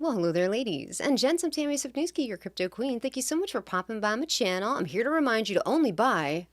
Well, hello there, ladies and gents. I'm Tammy Sipniewski, your crypto queen. Thank you so much for popping by my channel. I'm here to remind you to only buy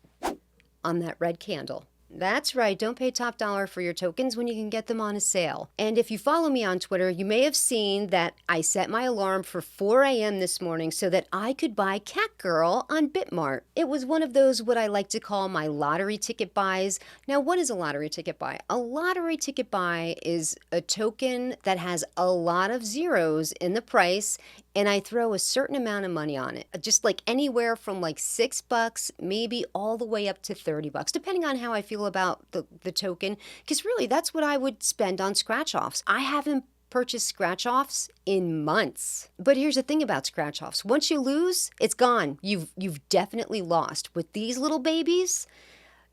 on that red candle. That's right, don't pay top dollar for your tokens when you can get them on a sale. And if you follow me on Twitter, you may have seen that I set my alarm for 4 a.m. this morning so that I could buy Catgirl on Bitmart. It was one of those what I like to call my lottery ticket buys. Now, what is a lottery ticket buy? A lottery ticket buy is a token that has a lot of zeros in the price, and I throw a certain amount of money on it, just like anywhere from like $6, maybe all the way up to $30, depending on how I feel about the token, because really that's what I would spend on scratch offs. I haven't purchased scratch offs in months. But here's the thing about scratch offs. Once you lose, it's gone. You've definitely lost. With these little babies,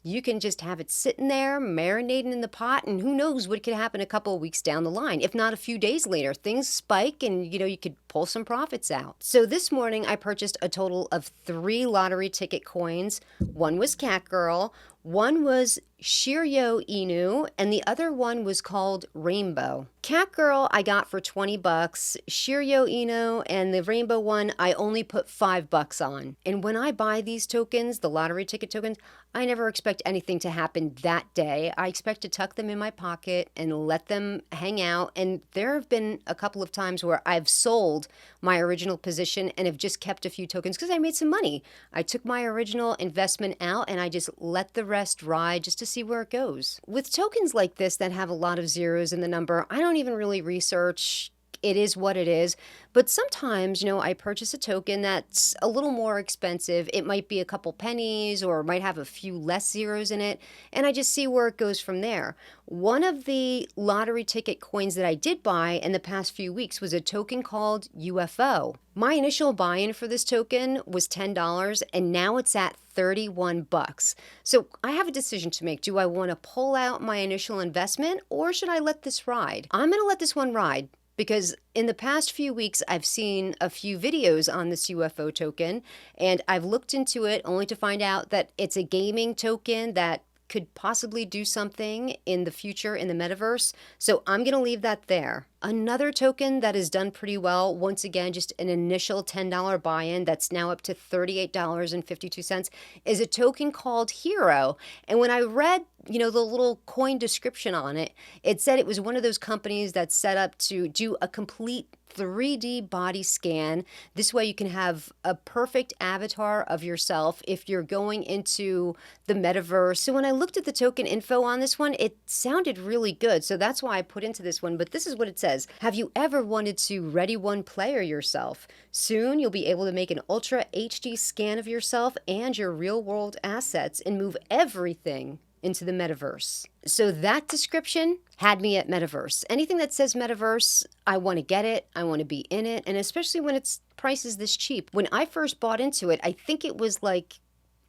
you can just have it sitting there, marinating in the pot, and who knows what could happen a couple of weeks down the line. If not a few days later, things spike and, you could pull some profits out. So this morning, I purchased a total of 3 lottery ticket coins. One was Catgirl, one was Shiryo Inu, and the other one was called Rainbow. Catgirl I got for 20 bucks. Shiryo Inu and the Rainbow one I only put $5 on. And when I buy these tokens, the lottery ticket tokens, I never expect anything to happen that day. I expect to tuck them in my pocket and let them hang out. And there have been a couple of times where I've sold my original position and have just kept a few tokens because I made some money. I took my original investment out and I just let the rest ride just to see where it goes. With tokens like this that have a lot of zeros in the number, I don't even really research. It is what it is. But sometimes, I purchase a token that's a little more expensive. It might be a couple pennies or might have a few less zeros in it. And I just see where it goes from there. One of the lottery ticket coins that I did buy in the past few weeks was a token called UFO. My initial buy-in for this token was $10 and now it's at 31 bucks. So I have a decision to make. Do I want to pull out my initial investment or should I let this ride? I'm going to let this one ride, because in the past few weeks, I've seen a few videos on this UFO token, and I've looked into it only to find out that it's a gaming token that could possibly do something in the future in the metaverse. So I'm going to leave that there. Another token that has done pretty well, once again, just an initial $10 buy-in that's now up to $38.52, is a token called Hero. And when I read, the little coin description on it, it said it was one of those companies that's set up to do a complete 3D body scan. This way you can have a perfect avatar of yourself if you're going into the metaverse. So when I looked at the token info on this one, it sounded really good. So that's why I put into this one. But this is what it says. Have you ever wanted to Ready One player yourself? Soon you'll be able to make an Ultra HD scan of yourself and your real world assets and move everything into the metaverse. So that description had me at metaverse. Anything that says metaverse, I want to get it. I want to be in it. And especially when its price is this cheap. When I first bought into it, I think it was like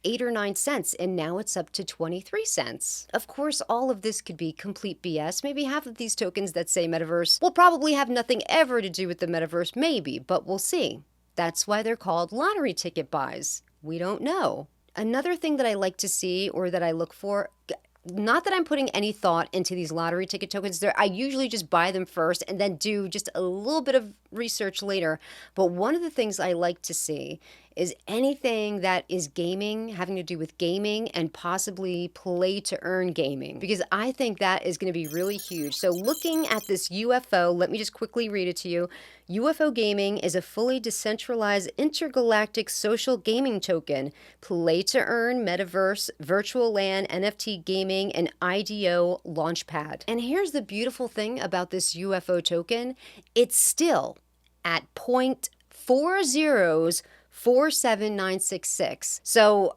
8 or 9 cents, and now it's up to 23 cents. Of course, all of this could be complete BS. Maybe half of these tokens that say metaverse will probably have nothing ever to do with the metaverse, maybe, but we'll see. That's why they're called lottery ticket buys. We don't know. Another thing that I like to see or that I look for, not that I'm putting any thought into these lottery ticket tokens. I usually just buy them first and then do just a little bit of research later. But one of the things I like to see is anything that is gaming, having to do with gaming and possibly play to earn gaming, because I think that is going to be really huge. So looking at this UFO, let me just quickly read it to you. UFO gaming is a fully decentralized intergalactic social gaming token, play to earn, metaverse, virtual land, NFT gaming, and IDO launchpad. And here's the beautiful thing about this UFO token. It's still at 0.4047966. So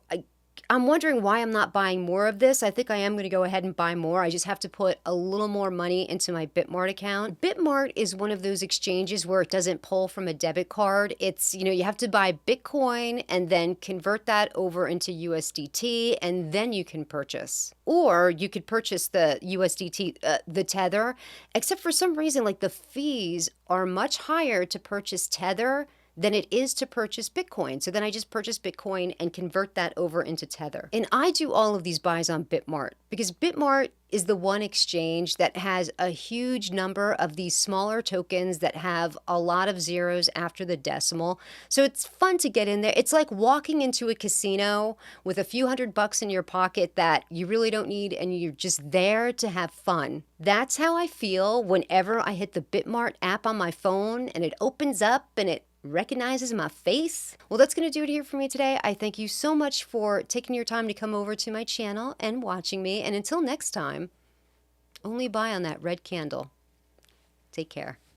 I'm wondering why I'm not buying more of this. I think I am going to go ahead and buy more. I just have to put a little more money into my Bitmart account. Bitmart is one of those exchanges where it doesn't pull from a debit card. It's, you have to buy Bitcoin and then convert that over into USDT, and then you can purchase. Or you could purchase the USDT, the Tether, except for some reason, like the fees are much higher to purchase Tether than it is to purchase Bitcoin. So then I just purchase Bitcoin and convert that over into Tether. And I do all of these buys on Bitmart because Bitmart is the one exchange that has a huge number of these smaller tokens that have a lot of zeros after the decimal. So it's fun to get in there. It's like walking into a casino with a few $100 in your pocket that you really don't need and you're just there to have fun. That's how I feel whenever I hit the Bitmart app on my phone and it opens up and it recognizes my face. Well, that's going to do it here for me today. I thank you so much for taking your time to come over to my channel and watching me. And until next time, only buy on that red candle. Take care.